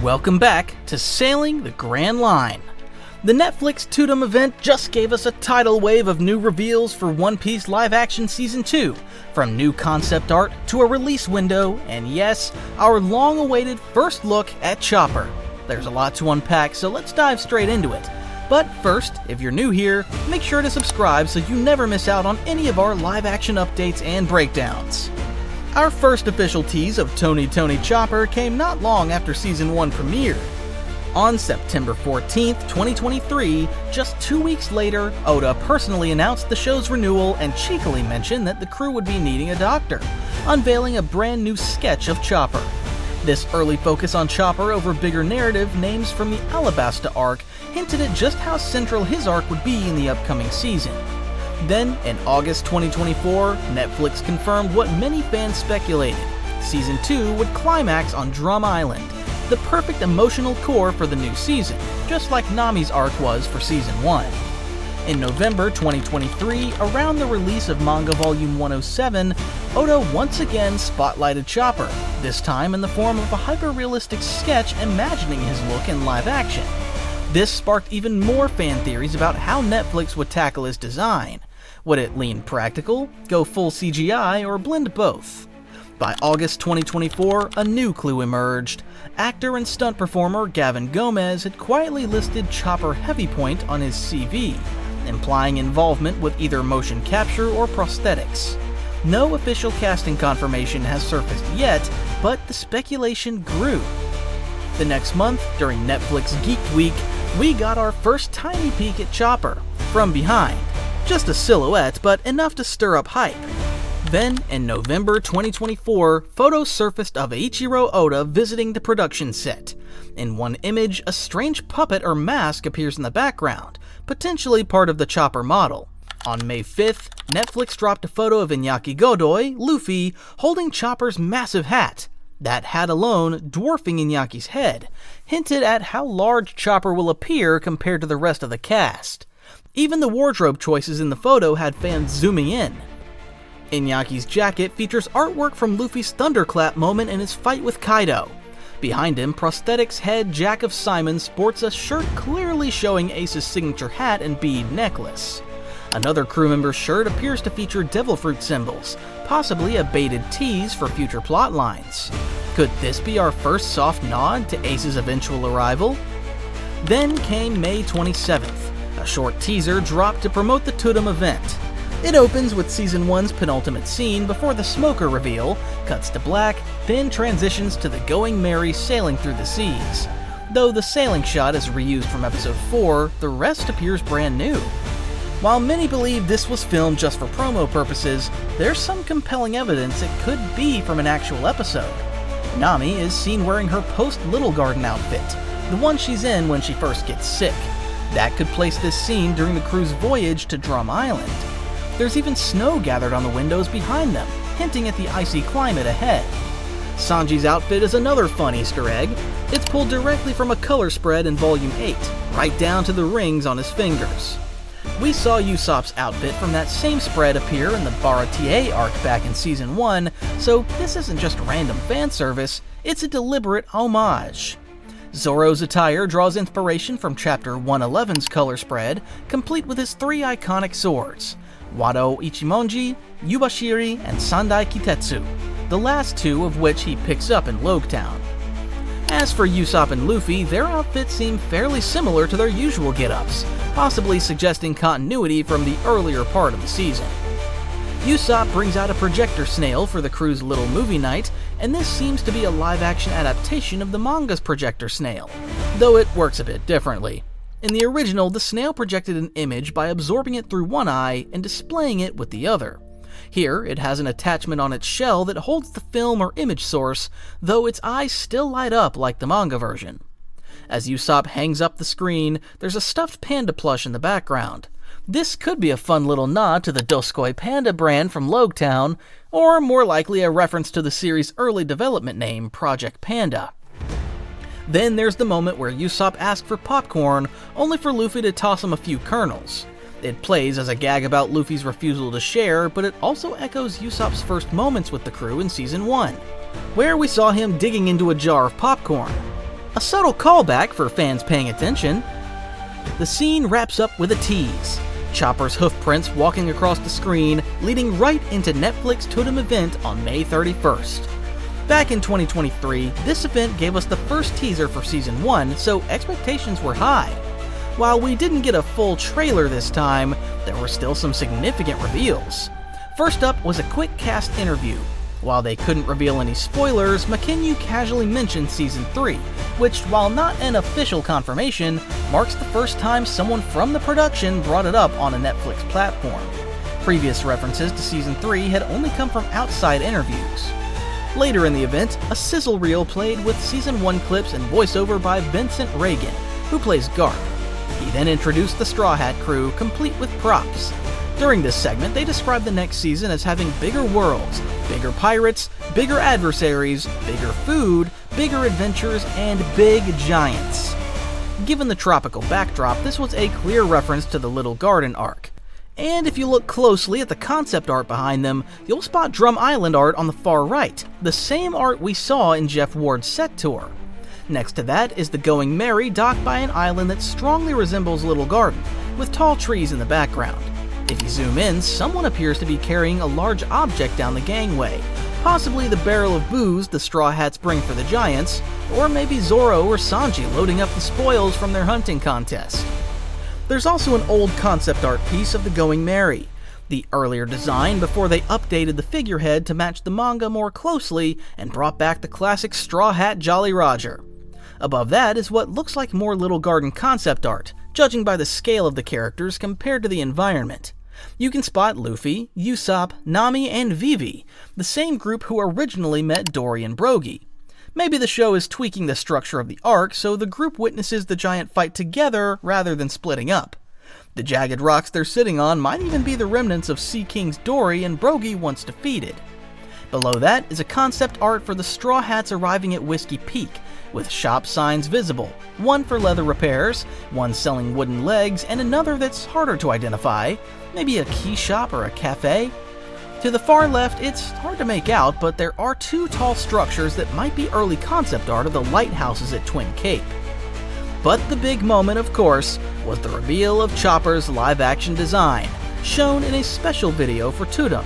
Welcome back to Sailing the Grand Line. The Netflix Tudum event just gave us a tidal wave of new reveals for One Piece Live Action Season 2, from new concept art to a release window, and yes, our long-awaited first look at Chopper. There's a lot to unpack, so let's dive straight into it. But first, if you're new here, make sure to subscribe so you never miss out on any of our live-action updates and breakdowns. Our first official tease of Tony Chopper came not long after Season 1 premiered. On September 14th, 2023, just 2 weeks later, Oda personally announced the show's renewal and cheekily mentioned that the crew would be needing a doctor, unveiling a brand new sketch of Chopper. This early focus on Chopper over bigger narrative names from the Alabasta arc hinted at just how central his arc would be in the upcoming season. Then, in August 2024, Netflix confirmed what many fans speculated. Season 2 would climax on Drum Island, the perfect emotional core for the new season, just like Nami's arc was for Season 1. In November 2023, around the release of Manga Volume 107, Oda once again spotlighted Chopper, this time in the form of a hyper-realistic sketch imagining his look in live action. This sparked even more fan theories about how Netflix would tackle his design. Would it lean practical, go full CGI, or blend both? By August 2024, a new clue emerged. Actor and stunt performer Gavin Gomez had quietly listed Chopper Heavy Point on his CV, implying involvement with either motion capture or prosthetics. No official casting confirmation has surfaced yet, but the speculation grew. The next month, during Netflix Geek Week, we got our first tiny peek at Chopper, from behind. Just a silhouette, but enough to stir up hype. Then, in November 2024, photos surfaced of Eiichiro Oda visiting the production set. In one image, a strange puppet or mask appears in the background, potentially part of the Chopper model. On May 5th, Netflix dropped a photo of Iñaki Godoy, Luffy, holding Chopper's massive hat. That hat alone, dwarfing Iñaki's head, hinted at how large Chopper will appear compared to the rest of the cast. Even the wardrobe choices in the photo had fans zooming in. Iñaki's jacket features artwork from Luffy's thunderclap moment in his fight with Kaido. Behind him, prosthetics head Jack of Simon sports a shirt clearly showing Ace's signature hat and bead necklace. Another crew member's shirt appears to feature devil fruit symbols, possibly a baited tease for future plot lines. Could this be our first soft nod to Ace's eventual arrival? Then came May 27th. A short teaser dropped to promote the Tudum event. It opens with Season 1's penultimate scene before the smoker reveal, cuts to black, then transitions to the Going Merry sailing through the seas. Though the sailing shot is reused from Episode 4, the rest appears brand new. While many believe this was filmed just for promo purposes, there's some compelling evidence it could be from an actual episode. Nami is seen wearing her post-Little Garden outfit, the one she's in when she first gets sick. That could place this scene during the crew's voyage to Drum Island. There's even snow gathered on the windows behind them, hinting at the icy climate ahead. Sanji's outfit is another fun Easter egg. It's pulled directly from a color spread in Volume 8, right down to the rings on his fingers. We saw Usopp's outfit from that same spread appear in the Baratie arc back in Season 1, so this isn't just random fan service, it's a deliberate homage. Zoro's attire draws inspiration from Chapter 111's color spread, complete with his three iconic swords, Wado Ichimonji, Yubashiri, and Sandai Kitetsu, the last two of which he picks up in Logtown. As for Usopp and Luffy, their outfits seem fairly similar to their usual get-ups, possibly suggesting continuity from the earlier part of the season. Usopp brings out a projector snail for the crew's little movie night, and this seems to be a live-action adaptation of the manga's projector snail, though it works a bit differently. In the original, the snail projected an image by absorbing it through one eye and displaying it with the other. Here, it has an attachment on its shell that holds the film or image source, though its eyes still light up like the manga version. As Usopp hangs up the screen, there's a stuffed panda plush in the background. This could be a fun little nod to the Doskoi Panda brand from Logtown, or more likely a reference to the series' early development name, Project Panda. Then there's the moment where Usopp asks for popcorn, only for Luffy to toss him a few kernels. It plays as a gag about Luffy's refusal to share, but it also echoes Usopp's first moments with the crew in Season 1, where we saw him digging into a jar of popcorn. A subtle callback for fans paying attention. The scene wraps up with a tease. Chopper's hoofprints walking across the screen, leading right into Netflix Tudum event on May 31st. Back in 2023, this event gave us the first teaser for Season 1, so expectations were high. While we didn't get a full trailer this time, there were still some significant reveals. First up was a quick cast interview. While they couldn't reveal any spoilers, McKinney casually mentioned Season 3, which, while not an official confirmation, marks the first time someone from the production brought it up on a Netflix platform. Previous references to Season 3 had only come from outside interviews. Later in the event, a sizzle reel played with Season 1 clips and voiceover by Vincent Reagan, who plays Garp. He then introduced the Straw Hat crew, complete with props. During this segment, they described the next season as having bigger worlds, bigger pirates, bigger adversaries, bigger food, bigger adventures, and big giants. Given the tropical backdrop, this was a clear reference to the Little Garden arc. And if you look closely at the concept art behind them, you'll spot Drum Island art on the far right, the same art we saw in Jeff Ward's set tour. Next to that is the Going Merry docked by an island that strongly resembles Little Garden, with tall trees in the background. If you zoom in, someone appears to be carrying a large object down the gangway, possibly the barrel of booze the Straw Hats bring for the Giants, or maybe Zoro or Sanji loading up the spoils from their hunting contest. There's also an old concept art piece of the Going Merry, the earlier design before they updated the figurehead to match the manga more closely and brought back the classic Straw Hat Jolly Roger. Above that is what looks like more Little Garden concept art, judging by the scale of the characters compared to the environment. You can spot Luffy, Usopp, Nami, and Vivi, the same group who originally met Dory and Brogy. Maybe the show is tweaking the structure of the arc so the group witnesses the giant fight together rather than splitting up. The jagged rocks they're sitting on might even be the remnants of Sea King's Dory and Brogy once defeated. Below that is a concept art for the Straw Hats arriving at Whiskey Peak, with shop signs visible, one for leather repairs, one selling wooden legs, and another that's harder to identify, maybe a key shop or a cafe. To the far left, it's hard to make out, but there are two tall structures that might be early concept art of the lighthouses at Twin Cape. But the big moment, of course, was the reveal of Chopper's live-action design, shown in a special video for Tudum.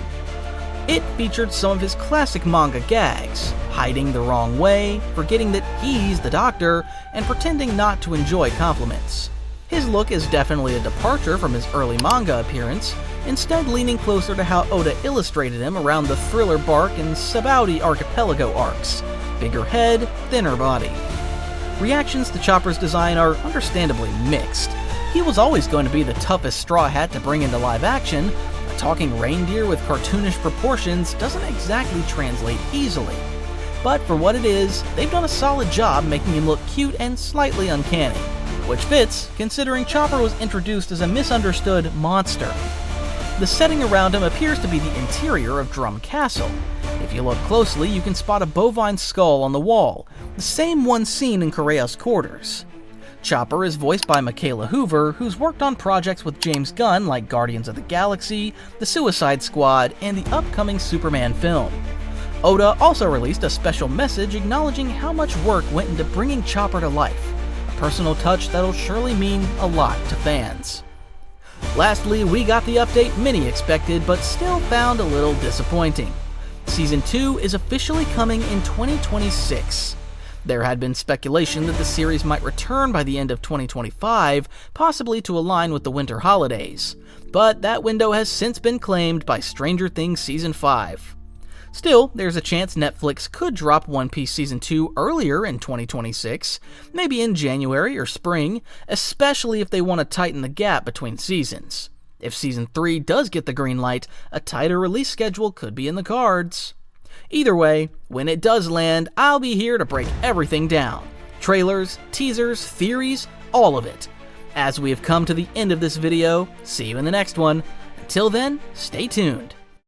It featured some of his classic manga gags, hiding the wrong way, forgetting that he's the doctor, and pretending not to enjoy compliments. His look is definitely a departure from his early manga appearance, instead leaning closer to how Oda illustrated him around the Thriller Bark and Sabaody Archipelago arcs. Bigger head, thinner body. Reactions to Chopper's design are understandably mixed. He was always going to be the toughest Straw Hat to bring into live action. A talking reindeer with cartoonish proportions doesn't exactly translate easily. But for what it is, they've done a solid job making him look cute and slightly uncanny, which fits considering Chopper was introduced as a misunderstood monster. The setting around him appears to be the interior of Drum Castle. If you look closely, you can spot a bovine skull on the wall, the same one seen in Correa's quarters. Chopper is voiced by Michaela Hoover, who's worked on projects with James Gunn like Guardians of the Galaxy, The Suicide Squad, and the upcoming Superman film. Oda also released a special message acknowledging how much work went into bringing Chopper to life, a personal touch that'll surely mean a lot to fans. Lastly, we got the update many expected, but still found a little disappointing. Season 2 is officially coming in 2026. There had been speculation that the series might return by the end of 2025, possibly to align with the winter holidays, but that window has since been claimed by Stranger Things Season 5. Still, there's a chance Netflix could drop One Piece Season 2 earlier in 2026, maybe in January or spring, especially if they want to tighten the gap between seasons. If Season 3 does get the green light, a tighter release schedule could be in the cards. Either way, when it does land, I'll be here to break everything down. Trailers, teasers, theories, all of it. As we have come to the end of this video, see you in the next one. Until then, stay tuned.